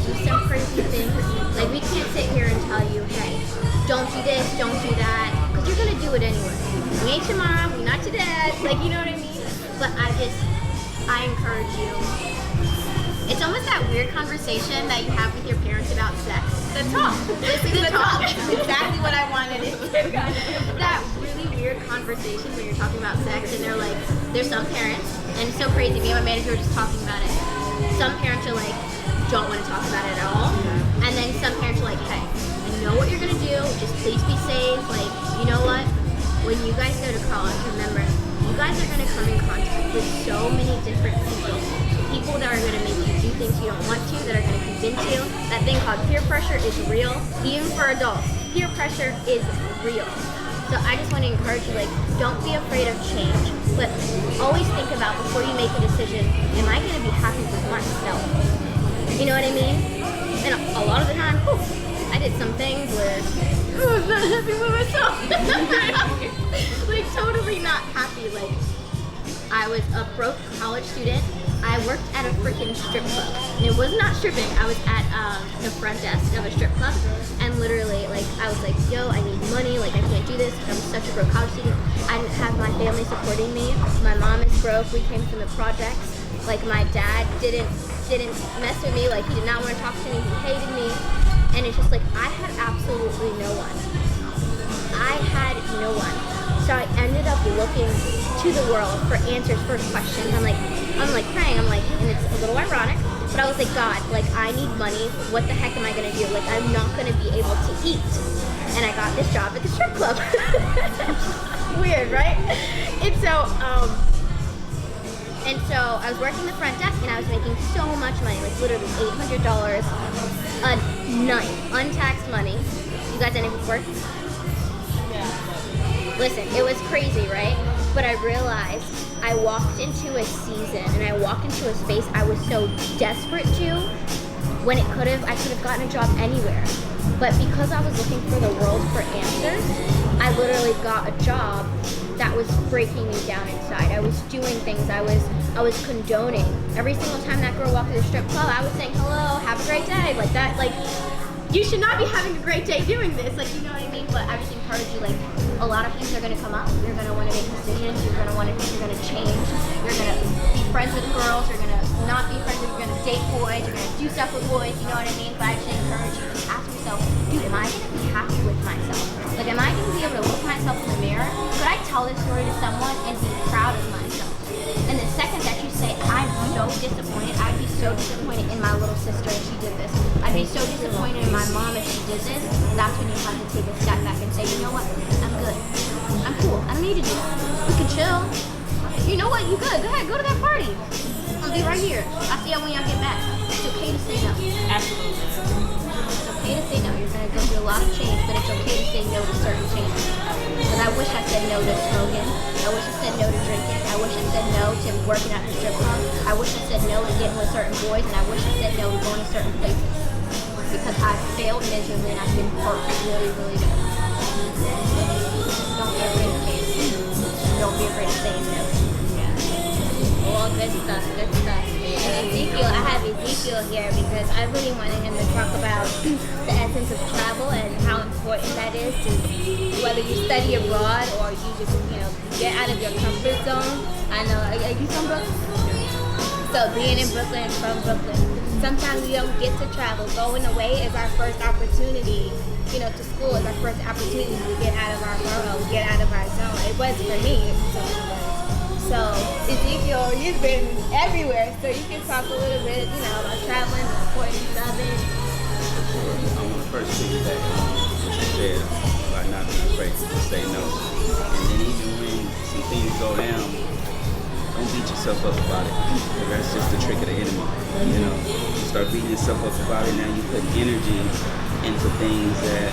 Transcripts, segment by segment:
do some crazy things. Like, we can't sit here and tell you, hey, don't do this, don't do that, because you're gonna do it anyway. We ain't your mom, we're not your dad, like, you know what I mean? But I encourage you. It's almost that weird conversation that you have with your parents about sex. The talk. This is the talk. Exactly what I wanted it to be. That really weird conversation when you're talking about sex and they're like, there's some parents, and it's so crazy, me and my manager were just talking about it. Some parents are like, don't want to talk about it at all. And then some parents are like, hey, I know what you're gonna do, just please be safe. Like, you know what? When you guys go to college, remember, you guys are gonna come in contact with so many different people. People that are gonna make you do things you don't want to, that are gonna convince you. That thing called peer pressure is real, even for adults. Peer pressure is real. So I just want to encourage you, like, don't be afraid of change, but always think about before you make a decision, am I gonna be happy with myself? You know what I mean? And a lot of the time, I did some things where I was not happy with myself. Like, totally not happy. Like, I was a broke college student. I worked at a freaking strip club. And it was not stripping. I was at the front desk of a strip club. And literally, like, I was like, yo, I need money. Like, I can't do this. I'm such a broke college student. I didn't have my family supporting me. My mom is broke. We came from the projects. Like, my dad didn't mess with me. Like, he did not want to talk to me. He hated me. And it's just like, I had absolutely no one. I had no one. So I ended up looking to the world for answers, for questions. I'm like praying. I'm like, and it's a little ironic, but I was like, God, like, I need money. What the heck am I gonna do? Like, I'm not gonna be able to eat. And I got this job at the strip club. Weird, right? And so I was working the front desk and I was making so much money, like literally $800 a night, untaxed money. You guys any work? Listen, it was crazy, right? But I realized I walked into a season and I walked into a space I was so desperate to, when I could have gotten a job anywhere. But because I was looking for the world for answers, I literally got a job that was breaking me down inside. I was doing things, I was condoning. Every single time that girl walked to the strip club, I was saying, hello, have a great day. Like that, like, you should not be having a great day doing this. Like, you know what I mean? But I just encourage you, like, a lot of things are gonna come up. You're gonna wanna make decisions, you're gonna change, you're gonna be friends with girls, you're gonna not be friends with, you're gonna date boys, you're gonna do stuff with boys, you know what I mean? But I just encourage you to ask yourself, dude, am I gonna be happy with myself? Like, am I gonna be able to look myself in the mirror? Could I tell this story to someone and be proud of myself? And the second that you say, I'm so disappointed, I'd be so disappointed in my little sister if she did this. I'd be so disappointed in my mom if she did this. That's when you have to take a step back and say, you know what, I'm good. I'm cool. I don't need to do that. We can chill. You know what, you good. Go ahead, go to that party. I'll be right here. I'll see y'all when y'all get back. It's okay to say no. Absolutely. It's okay to say no. You're going to go through a lot of change, but it's okay to say no to certain changes. But I wish I said no to smoking. I wish I said no to drinking. I wish I said no to working at the strip club. I wish I said no to getting with certain boys, and I wish I said no to going to certain places. Because I failed miserably and I've been hurt really, really bad. Don't be afraid to change. Don't be afraid to say no. All good stuff, good stuff. And Ezekiel, I have Ezekiel here because I really wanted him to talk about the essence of travel and how important that is to whether you study abroad or you just, get out of your comfort zone. I know, are you from Brooklyn? So being in Brooklyn and from Brooklyn, sometimes we don't get to travel. Going away is our first opportunity. To school is our first opportunity to get out of our borough, get out of our zone. It was for me. So Ezekiel, you've been everywhere, so you can talk a little bit, about traveling, the importance of it. I want to first piggyback on what you said about not being afraid to say no. And then even when some things go down, don't beat yourself up about it. That's just the trick of the enemy. You start beating yourself up about it, now you put energy into things that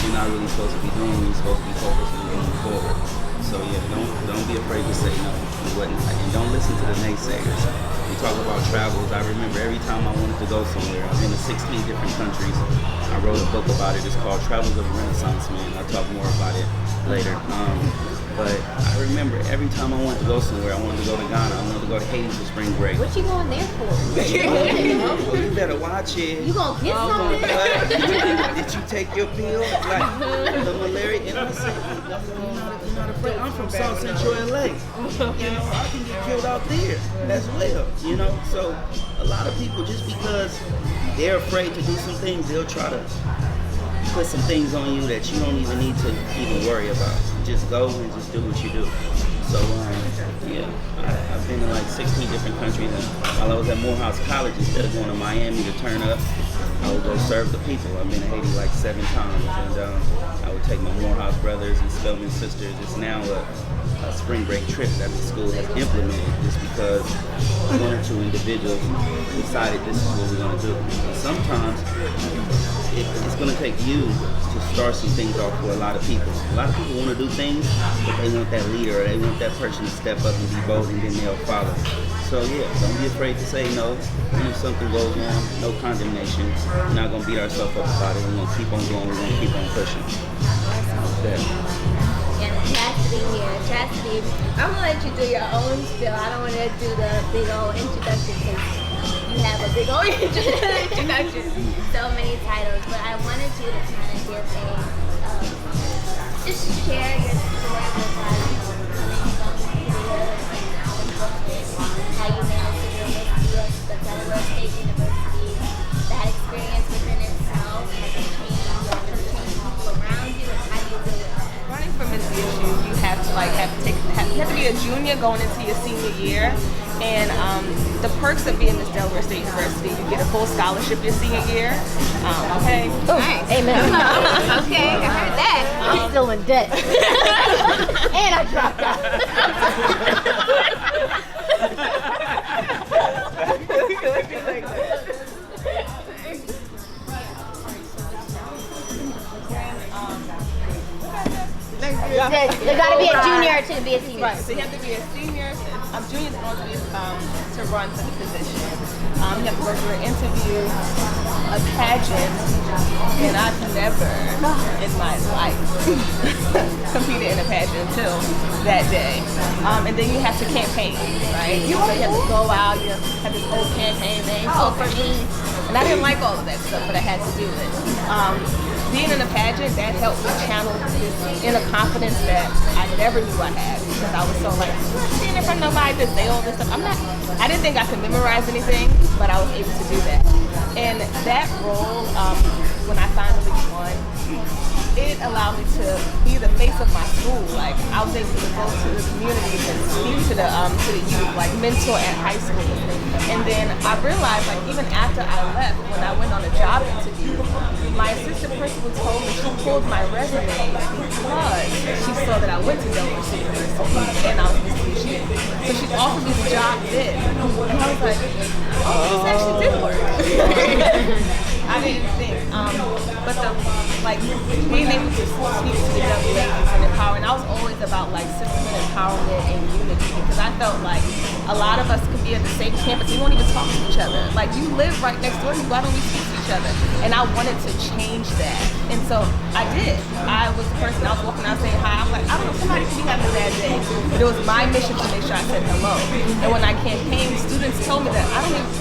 you're not really supposed to be doing. You're supposed to be focused on moving forward. So yeah, don't be afraid to say no and whatnot. And don't listen to the naysayers. We talk about travels. I remember every time I wanted to go somewhere, I've been to 16 different countries. I wrote a book about it. It's called Travels of a Renaissance Man. I'll talk more about it later. But I remember every time I wanted to go somewhere, I wanted to go to Ghana, I wanted to go to Haiti for spring break. What you going there for? Well, you better watch it. You gonna get something? Did you take your pill? Like the malaria? And I said, you're not afraid. I'm from South Central LA. You know, I can get killed out there as well. You know, so a lot of people, just because they're afraid to do some things, they'll try to put some things on you that you don't even need to even worry about. Just go and just do what you do. So, yeah, I've been in like 16 different countries. And while I was at Morehouse College, instead of going to Miami to turn up, I would go serve the people. I've been to Haiti like 7 times. And I would take my Morehouse brothers and Spelman sisters. It's now a spring break trip that the school has implemented just because one or two individuals decided this is what we're going to do. And sometimes it's going to take you to start some things off for a lot of people. A lot of people want to do things, but they want that leader, or they want that person to step up and be bold, and then they'll follow. So yeah, don't be afraid to say no. And if something goes wrong, no condemnation. We're not going to beat ourselves up about it. We're going to keep on going. We're going to keep on pushing. And Chastity here. Chastity, I'm gonna let you do your own spiel. I don't want to do the big old introduction because you have a big old introduction. So many titles, but I wanted you to kind of give a, just share your story with us, coming from here, how you managed to go to the Delaware State University, that experience within itself, has it changed people around you, and how do you deal with that? Running for Miss BSU, you have to you have to be a junior going into your senior year, and the perks of being Miss Delaware State University, you get a full scholarship your senior year. Okay. Oh, nice. Amen. Okay, I heard that. I'm still in debt. And I dropped There gotta be a junior to be a senior. Right, so you have to be a senior. Junior's supposed to run for the position. You have to go through an interview, a pageant, and I've never in my life competed in a pageant until that day. And then you have to campaign, right? So you have to go out, you have this whole campaign thing. Oh, for me. And I didn't like all of that stuff, but I had to do it. Being in a pageant, that helped me channel this inner confidence that I never knew I had, because I was so like, I'm not standing in front of nobody to say all this stuff. I didn't think I could memorize anything, but I was able to do that. And that role, when I finally won, it allowed me to be the face of my school. Like, I was able to go to the communities and speak to the youth, like mentor at high school. And then I realized, like, even after I left, when I went on a job interview, my assistant principal told me she pulled my resume because she saw that I went to Delaware State University and I was Miss BSU. So she offered me the job then. And I was like, oh, this actually did work. I didn't think. But being able to speak to the young ladies and empowering, I was always about like system and empowerment and unity, because I felt like a lot of us could be at the same campus, we won't even talk to each other. Like, you live right next door to me, why don't we speak to each other? And I wanted to change that. And so I did. I was the person, I was walking out saying hi. I'm like, I don't know, somebody could be having a bad day. But it was my mission to make sure I said hello. And when I campaigned, students told me that I don't even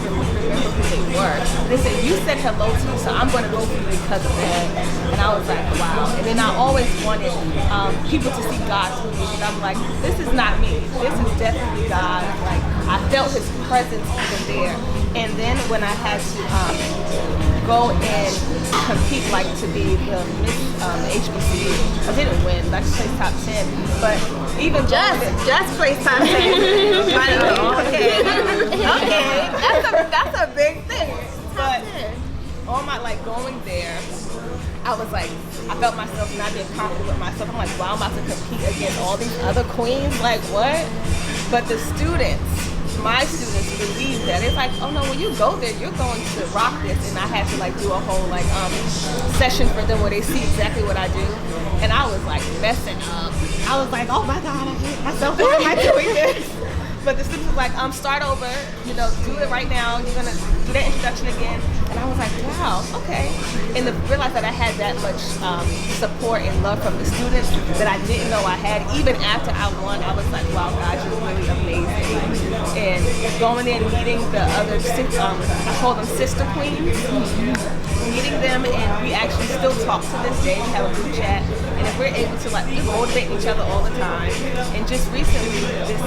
remember who they were. They said, you said hello to me, so I'm going to go for you because of that. And I was like, wow. And then I always wanted people to see God through me. And I'm like, this is not me. This is definitely God. Like, I felt His presence even there. And then when I had to go and compete, like to be the Miss HBCU, I didn't win. I just placed top 10. But even just placed top 10. Okay. That's a big thing. But on my going there, I was like, I felt myself not being confident with myself. I'm like, wow, I'm about to compete against all these other queens. Like, what? But the students, my students, believe that. It's like, oh no, when you go there, you're going to rock this. And I had to do a whole session for them where they see exactly what I do. And I was like messing up. I was like, oh my God, I hate myself. Why am I doing this? But the students was like, start over, do it right now. You're gonna do that introduction again. And I was like, wow, okay. And to realize that I had that much support and love from the students that I didn't know I had. Even after I won, I was like, wow, God, you're really amazing. And going in, meeting the other, I call them sister queens, meeting them, and we actually still talk to this day. We have a group chat, and if we're able to like motivate each other all the time. And just recently, this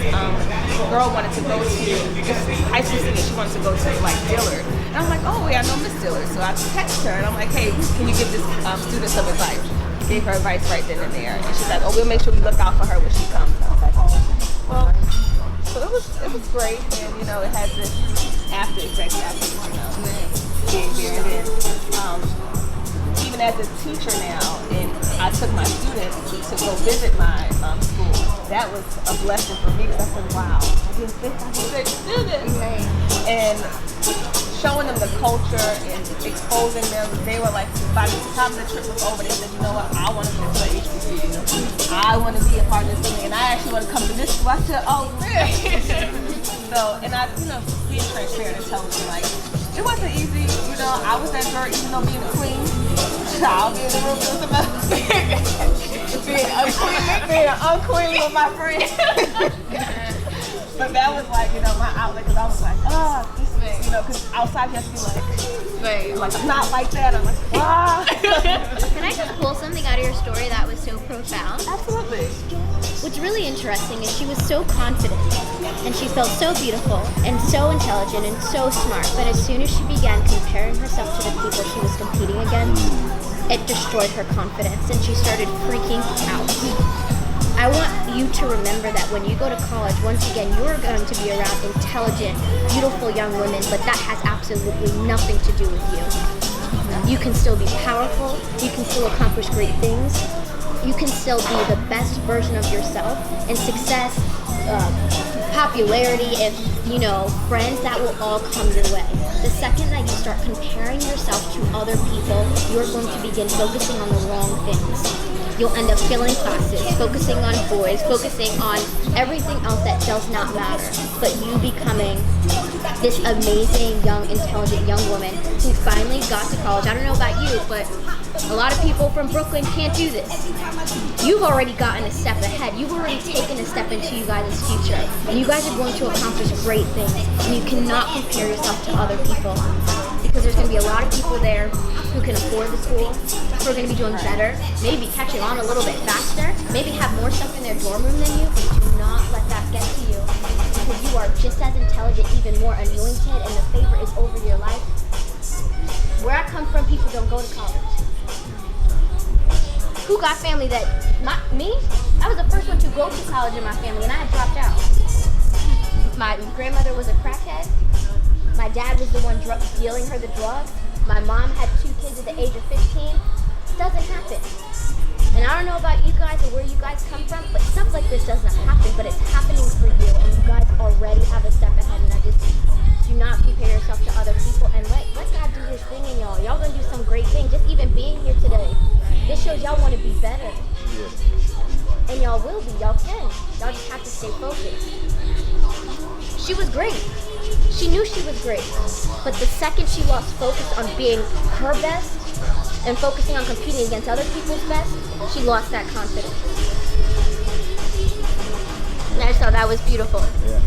girl wanted to go to this high school senior. She wanted to go to like Dillard, and I'm like, oh yeah, I know Miss Dillard. So I texted her, and I'm like, hey, can you give this student some advice? Gave her advice right then and there, and she's like, oh, we'll make sure we look out for her when she comes. I was like, oh, well. So it was great, and you know, it had this after effect after, you know, being there. And then even as a teacher now, and I took my students to go visit my school. That was a blessing for me because I said, wow, I didn't think I could do this. And showing them the culture and exposing them, they were like, by the time the trip was over, they said, you know what, I want to go to HBCU. I want to be a part of this thing, and I actually want to come to this school. I said, oh, really? So, and I, you know, being transparent and telling them, like, it wasn't easy. You know, I was that girl, even though being a queen, I'll be in the room with some being unqueen with my friends. But that was like, you know, my outlet, because I was like, oh, this thing, you know, because outside you have to be like, I'm not like that. I'm like, ah. Can I just pull something out of your story that was so profound? Absolutely. What's really interesting is she was so confident, and she felt so beautiful, and so intelligent, and so smart, but as soon as she began comparing herself to the people she was competing against, it destroyed her confidence, and she started freaking out. I want you to remember that when you go to college, once again, you're going to be around intelligent, beautiful young women, but that has absolutely nothing to do with you. You can still be powerful, you can still accomplish great things, you can still be the best version of yourself, and success, popularity, if you know, friends, that will all come your way. The second that you start comparing yourself to other people, you're going to begin focusing on the wrong things. You'll end up failing classes, focusing on boys, focusing on everything else that does not matter, but you becoming this amazing, young, intelligent young woman who finally got to college. I don't know about you, but a lot of people from Brooklyn can't do this. You've already gotten a step ahead. You've already taken a step into you guys' future. And you guys are going to accomplish great things. And you cannot compare yourself to other people. Because there's going to be a lot of people there who can afford the school, who are going to be doing better, maybe catching on a little bit faster, maybe have more stuff in their dorm room than you, but do not let that get to you. Because you are just as intelligent, even more anointed, and the favor is over your life. Where I come from, people don't go to college. Who got family that, not me? I was the first one to go to college in my family, and I had dropped out. My grandmother was a crackhead. My dad was the one dealing her the drugs. My mom had 2 kids at the age of 15. It doesn't happen. And I don't know about you guys or where you guys come from, but stuff like this doesn't happen, but it's happening for you, and you guys already have a step ahead, and I just do not compare yourself to other people, and let God do his thing in y'all. Y'all gonna do some great things. Just even being here today, this shows y'all want to be better. And y'all will be, y'all can. Y'all just have to stay focused. She was great. She knew she was great. But the second she lost focus on being her best and focusing on competing against other people's best, she lost that confidence. And I just thought that was beautiful. Yeah.